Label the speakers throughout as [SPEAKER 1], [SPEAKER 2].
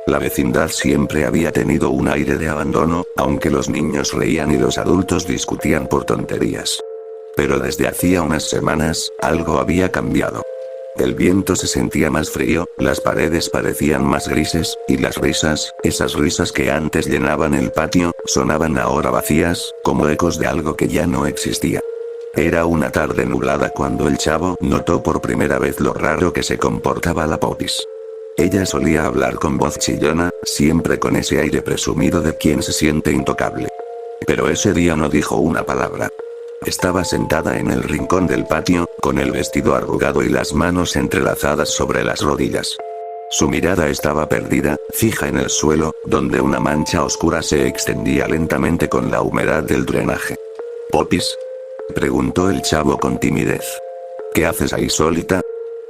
[SPEAKER 1] La vecindad siempre había tenido un aire de abandono, aunque los niños reían y los adultos discutían por tonterías. Pero desde hacía unas semanas, algo había cambiado. El viento se sentía más frío, las paredes parecían más grises, y las risas, esas risas que antes llenaban el patio, sonaban ahora vacías, como ecos de algo que ya no existía. Era una tarde nublada cuando el chavo notó por primera vez lo raro que se comportaba la Popis. Ella solía hablar con voz chillona, siempre con ese aire presumido de quien se siente intocable. Pero ese día no dijo una palabra. Estaba sentada en el rincón del patio, con el vestido arrugado y las manos entrelazadas sobre las rodillas. Su mirada estaba perdida, fija en el suelo, donde una mancha oscura se extendía lentamente con la humedad del drenaje. ¿Popis?, preguntó el chavo con timidez. ¿Qué haces ahí solita?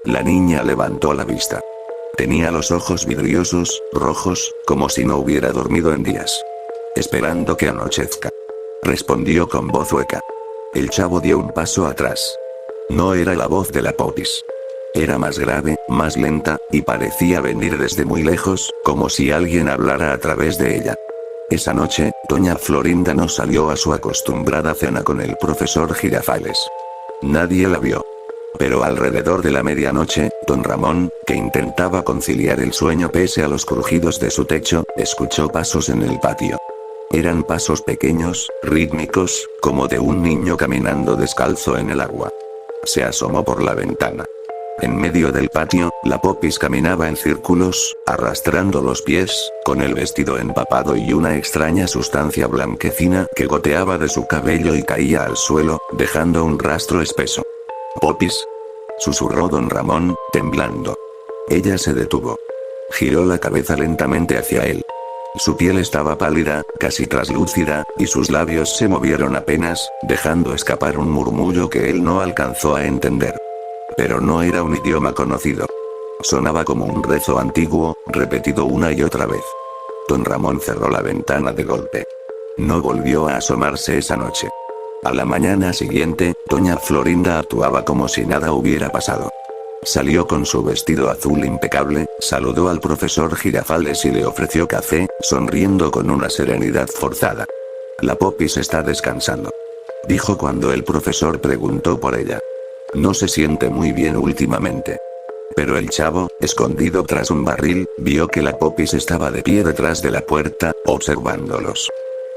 [SPEAKER 1] La niña levantó la vista. Tenía los ojos vidriosos, rojos, como si no hubiera dormido en días. Esperando que anochezca, respondió con voz hueca. El chavo dio un paso atrás. No era la voz de la Popis. Era más grave, más lenta, y parecía venir desde muy lejos, como si alguien hablara a través de ella. Esa noche, doña Florinda no salió a su acostumbrada cena con el profesor Girafales. Nadie la vio. Pero alrededor de la medianoche, don Ramón, que intentaba conciliar el sueño pese a los crujidos de su techo, escuchó pasos en el patio. Eran pasos pequeños, rítmicos, como de un niño caminando descalzo en el agua. Se asomó por la ventana. En medio del patio, la Popis caminaba en círculos, arrastrando los pies, con el vestido empapado y una extraña sustancia blanquecina que goteaba de su cabello y caía al suelo, dejando un rastro espeso. «¿Popis?», susurró don Ramón, temblando. Ella se detuvo. Giró la cabeza lentamente hacia él. Su piel estaba pálida, casi traslúcida, y sus labios se movieron apenas, dejando escapar un murmullo que él no alcanzó a entender. Pero no era un idioma conocido. Sonaba como un rezo antiguo, repetido una y otra vez. Don Ramón cerró la ventana de golpe. No volvió a asomarse esa noche. A la mañana siguiente, doña Florinda actuaba como si nada hubiera pasado. Salió con su vestido azul impecable, saludó al profesor Girafales y le ofreció café, sonriendo con una serenidad forzada. «La Popis está descansando», dijo cuando el profesor preguntó por ella. «No se siente muy bien últimamente». Pero el chavo, escondido tras un barril, vio que la Popis estaba de pie detrás de la puerta, observándolos.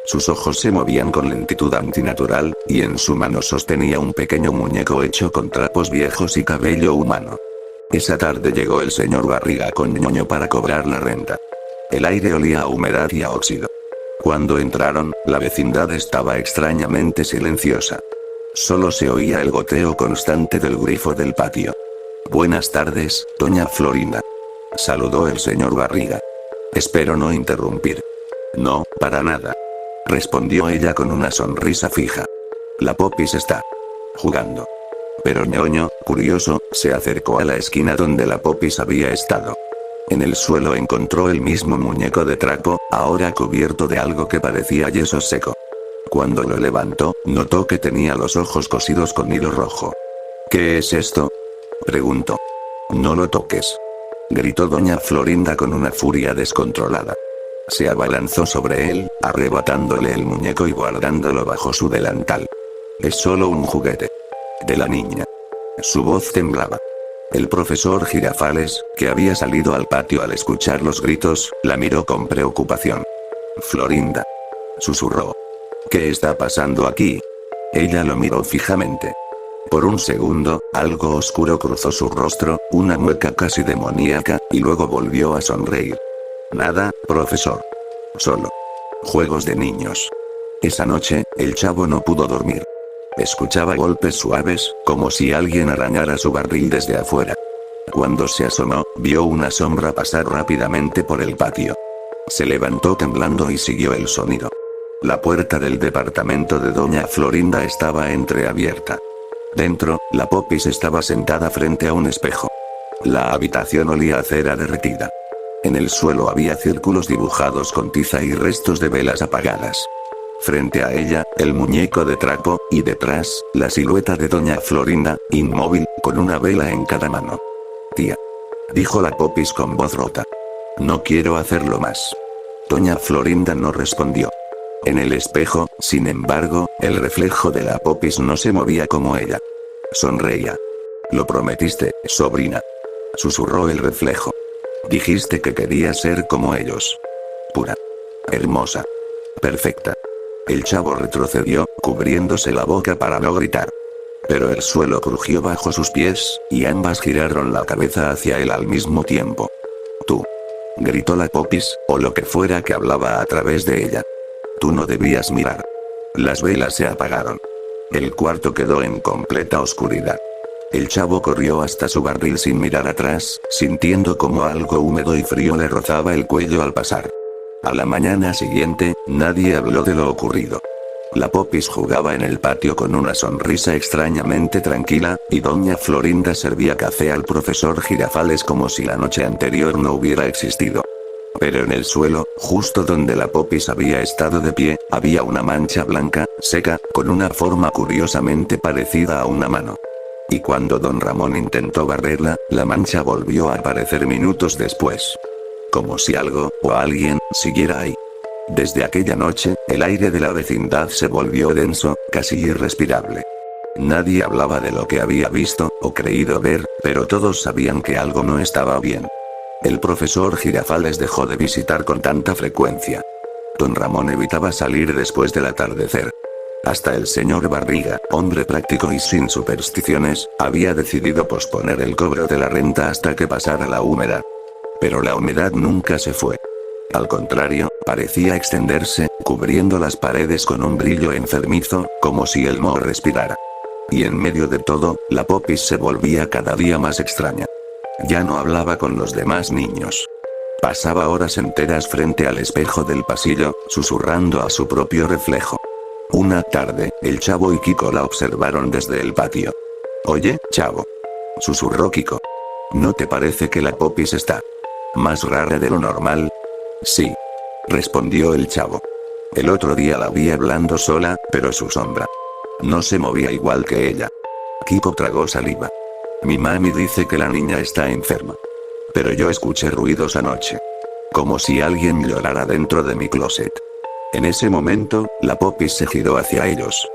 [SPEAKER 1] Sus ojos se movían con lentitud antinatural, y en su mano sostenía un pequeño muñeco hecho con trapos viejos y cabello humano. Esa tarde llegó el señor Barriga con ñoño para cobrar la renta. El aire olía a humedad y a óxido. Cuando entraron, la vecindad estaba extrañamente silenciosa. Solo se oía el goteo constante del grifo del patio. «Buenas tardes, doña Florinda», saludó el señor Barriga. «Espero no interrumpir». «No, para nada», respondió ella con una sonrisa fija. «La Popis está jugando». Pero ñoño, curioso, se acercó a la esquina donde la Popis había estado. En el suelo encontró el mismo muñeco de trapo, ahora cubierto de algo que parecía yeso seco. Cuando lo levantó, notó que tenía los ojos cosidos con hilo rojo. «¿Qué es esto?», preguntó. «No lo toques», gritó doña Florinda con una furia descontrolada. Se abalanzó sobre él, arrebatándole el muñeco y guardándolo bajo su delantal. «Es solo un juguete de la niña». Su voz temblaba. El profesor Girafales, que había salido al patio al escuchar los gritos, la miró con preocupación. «Florinda», susurró. «¿Qué está pasando aquí?». Ella lo miró fijamente. Por un segundo, algo oscuro cruzó su rostro, una mueca casi demoníaca, y luego volvió a sonreír. «Nada, profesor. Solo juegos de niños». Esa noche, el chavo no pudo dormir. Escuchaba golpes suaves, como si alguien arañara su barril desde afuera. Cuando se asomó, vio una sombra pasar rápidamente por el patio. Se levantó temblando y siguió el sonido. La puerta del departamento de doña Florinda estaba entreabierta. Dentro, la Popis estaba sentada frente a un espejo. La habitación olía a cera derretida. En el suelo había círculos dibujados con tiza y restos de velas apagadas. Frente a ella, el muñeco de trapo, y detrás, la silueta de doña Florinda, inmóvil, con una vela en cada mano. «Tía», dijo la Popis con voz rota. No quiero hacerlo más. Doña Florinda no respondió. En el espejo, sin embargo, el reflejo de la Popis no se movía como ella. Sonreía. Lo prometiste, sobrina. Susurró el reflejo. Dijiste que querías ser como ellos. Pura. Hermosa. Perfecta. El chavo retrocedió, cubriéndose la boca para no gritar. Pero el suelo crujió bajo sus pies, y ambas giraron la cabeza hacia él al mismo tiempo. Tú. Gritó la Popis, o lo que fuera que hablaba a través de ella. Tú no debías mirar. Las velas se apagaron. El cuarto quedó en completa oscuridad. El chavo corrió hasta su barril sin mirar atrás, sintiendo como algo húmedo y frío le rozaba el cuello al pasar. A la mañana siguiente, nadie habló de lo ocurrido. La Popis jugaba en el patio con una sonrisa extrañamente tranquila, y doña Florinda servía café al profesor Girafales como si la noche anterior no hubiera existido. Pero en el suelo, justo donde la Popis había estado de pie, había una mancha blanca, seca, con una forma curiosamente parecida a una mano. Y cuando don Ramón intentó barrerla, la mancha volvió a aparecer minutos después. Como si algo, o alguien, siguiera ahí. Desde aquella noche, el aire de la vecindad se volvió denso, casi irrespirable. Nadie hablaba de lo que había visto, o creído ver, pero todos sabían que algo no estaba bien. El profesor Girafales dejó de visitar con tanta frecuencia. Don Ramón evitaba salir después del atardecer. Hasta el señor Barriga, hombre práctico y sin supersticiones, había decidido posponer el cobro de la renta hasta que pasara la humedad. Pero la humedad nunca se fue. Al contrario, parecía extenderse, cubriendo las paredes con un brillo enfermizo, como si el moho respirara. Y en medio de todo, la Popis se volvía cada día más extraña. Ya no hablaba con los demás niños. Pasaba horas enteras frente al espejo del pasillo, susurrando a su propio reflejo. Una tarde, el chavo y Kiko la observaron desde el patio. Oye, chavo. Susurró Kiko. ¿No te parece que la Popis está más rara de lo normal? Sí. Respondió el chavo. El otro día la vi hablando sola, pero su sombra no se movía igual que ella. Kiko tragó saliva. Mi mami dice que la niña está enferma. Pero yo escuché ruidos anoche. Como si alguien llorara dentro de mi closet. En ese momento, la Popis se giró hacia ellos.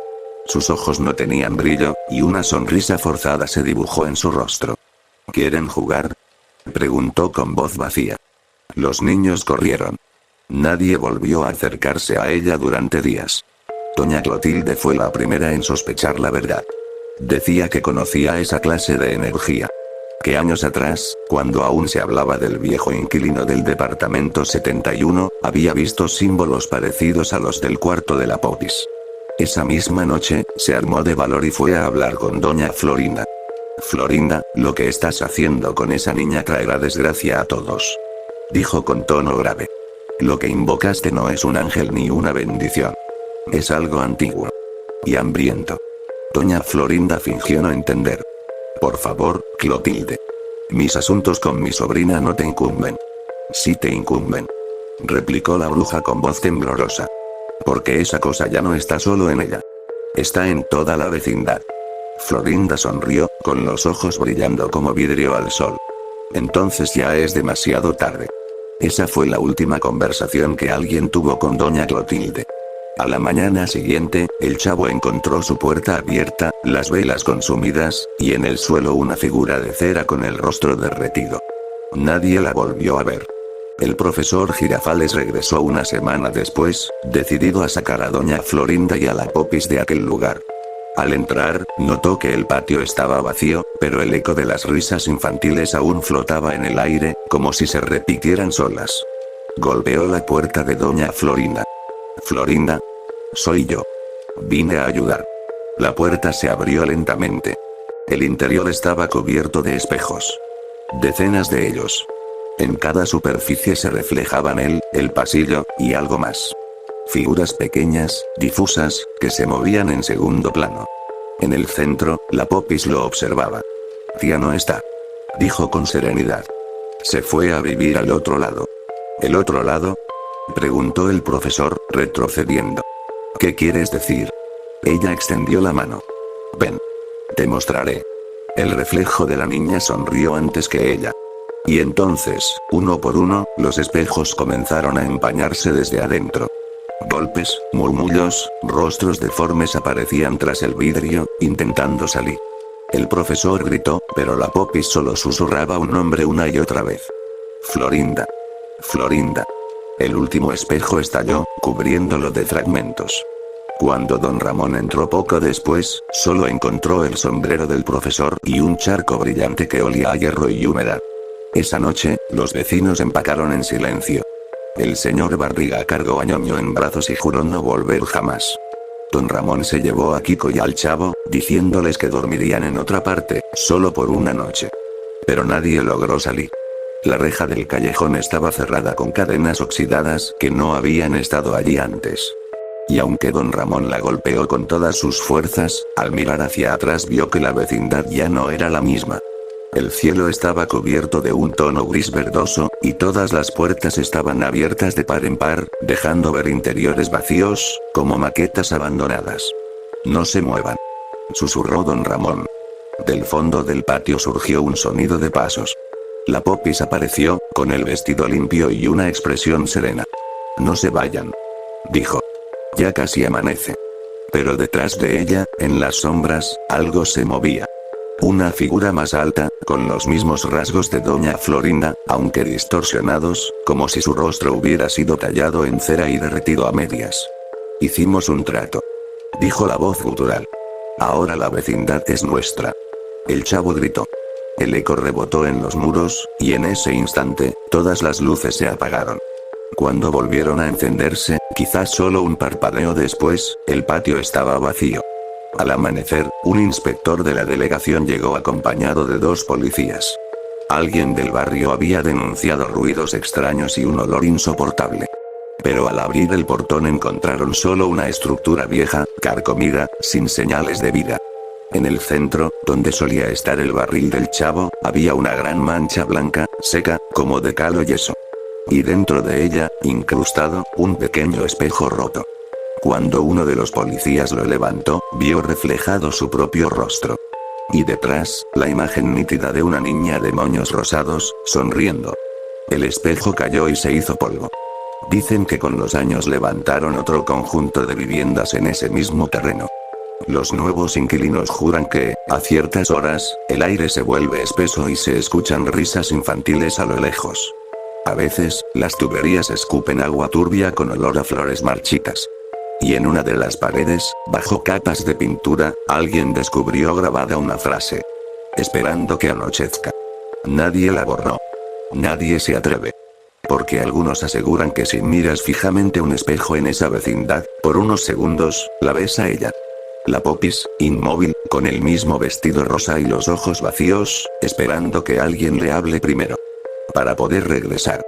[SPEAKER 1] Sus ojos no tenían brillo, y una sonrisa forzada se dibujó en su rostro. ¿Quieren jugar?, preguntó con voz vacía. Los niños corrieron. Nadie volvió a acercarse a ella durante días. Doña Clotilde fue la primera en sospechar la verdad. Decía que conocía esa clase de energía. Que años atrás, cuando aún se hablaba del viejo inquilino del departamento 71, había visto símbolos parecidos a los del cuarto de la Popis. Esa misma noche, se armó de valor y fue a hablar con doña Florinda. Florinda, lo que estás haciendo con esa niña traerá desgracia a todos. Dijo con tono grave. Lo que invocaste no es un ángel ni una bendición. Es algo antiguo. Y hambriento. Doña Florinda fingió no entender. Por favor, Clotilde. Mis asuntos con mi sobrina no te incumben. Sí te incumben. Replicó la bruja con voz temblorosa. Porque esa cosa ya no está solo en ella. Está en toda la vecindad. Florinda sonrió, con los ojos brillando como vidrio al sol. Entonces ya es demasiado tarde. Esa fue la última conversación que alguien tuvo con doña Clotilde. A la mañana siguiente, el chavo encontró su puerta abierta, las velas consumidas, y en el suelo una figura de cera con el rostro derretido. Nadie la volvió a ver. El profesor Girafales regresó una semana después, decidido a sacar a doña Florinda y a la Popis de aquel lugar. Al entrar, notó que el patio estaba vacío, pero el eco de las risas infantiles aún flotaba en el aire, como si se repitieran solas. Golpeó la puerta de doña Florinda. Florinda. Soy yo. Vine a ayudar. La puerta se abrió lentamente. El interior estaba cubierto de espejos. Decenas de ellos. En cada superficie se reflejaban el pasillo, y algo más. Figuras pequeñas, difusas, que se movían en segundo plano. En el centro, la Popis lo observaba. Tía no está. Dijo con serenidad. Se fue a vivir al otro lado. ¿El otro lado?, preguntó el profesor, retrocediendo. ¿Qué quieres decir? Ella extendió la mano. Ven. Te mostraré. El reflejo de la niña sonrió antes que ella. Y entonces, uno por uno, los espejos comenzaron a empañarse desde adentro. Golpes, murmullos, rostros deformes aparecían tras el vidrio, intentando salir. El profesor gritó, pero la Popis solo susurraba un nombre una y otra vez. Florinda. Florinda. El último espejo estalló, cubriéndolo de fragmentos. Cuando don Ramón entró poco después, solo encontró el sombrero del profesor y un charco brillante que olía a hierro y humedad. Esa noche, los vecinos empacaron en silencio. El señor Barriga cargó a Ñoño en brazos y juró no volver jamás. Don Ramón se llevó a Kiko y al chavo, diciéndoles que dormirían en otra parte, solo por una noche. Pero nadie logró salir. La reja del callejón estaba cerrada con cadenas oxidadas que no habían estado allí antes. Y aunque don Ramón la golpeó con todas sus fuerzas, al mirar hacia atrás vio que la vecindad ya no era la misma. El cielo estaba cubierto de un tono gris verdoso, y todas las puertas estaban abiertas de par en par, dejando ver interiores vacíos, como maquetas abandonadas. No se muevan, susurró don Ramón. Del fondo del patio surgió un sonido de pasos. La Popis apareció, con el vestido limpio y una expresión serena. No se vayan, dijo. Ya casi amanece. Pero detrás de ella, en las sombras, algo se movía. Una figura más alta, con los mismos rasgos de doña Florinda, aunque distorsionados, como si su rostro hubiera sido tallado en cera y derretido a medias. Hicimos un trato, dijo la voz gutural. Ahora la vecindad es nuestra. El chavo gritó. El eco rebotó en los muros, y en ese instante, todas las luces se apagaron. Cuando volvieron a encenderse, quizás solo un parpadeo después, el patio estaba vacío. Al amanecer, un inspector de la delegación llegó acompañado de 2 policías. Alguien del barrio había denunciado ruidos extraños y un olor insoportable. Pero al abrir el portón encontraron solo una estructura vieja, carcomida, sin señales de vida. En el centro, donde solía estar el barril del chavo, había una gran mancha blanca, seca, como de cal o yeso. Y dentro de ella, incrustado, un pequeño espejo roto. Cuando uno de los policías lo levantó, vio reflejado su propio rostro. Y detrás, la imagen nítida de una niña de moños rosados, sonriendo. El espejo cayó y se hizo polvo. Dicen que con los años levantaron otro conjunto de viviendas en ese mismo terreno. Los nuevos inquilinos juran que, a ciertas horas, el aire se vuelve espeso y se escuchan risas infantiles a lo lejos. A veces, las tuberías escupen agua turbia con olor a flores marchitas. Y en una de las paredes, bajo capas de pintura, alguien descubrió grabada una frase. Esperando que anochezca. Nadie la borró. Nadie se atreve. Porque algunos aseguran que si miras fijamente un espejo en esa vecindad, por unos segundos, la ves a ella. La Popis, inmóvil, con el mismo vestido rosa y los ojos vacíos, esperando que alguien le hable primero. Para poder regresar.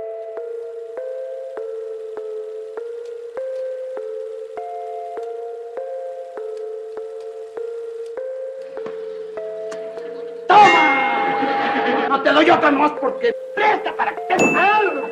[SPEAKER 2] ¡Toma! No te doy otra más porque presta para que te salga.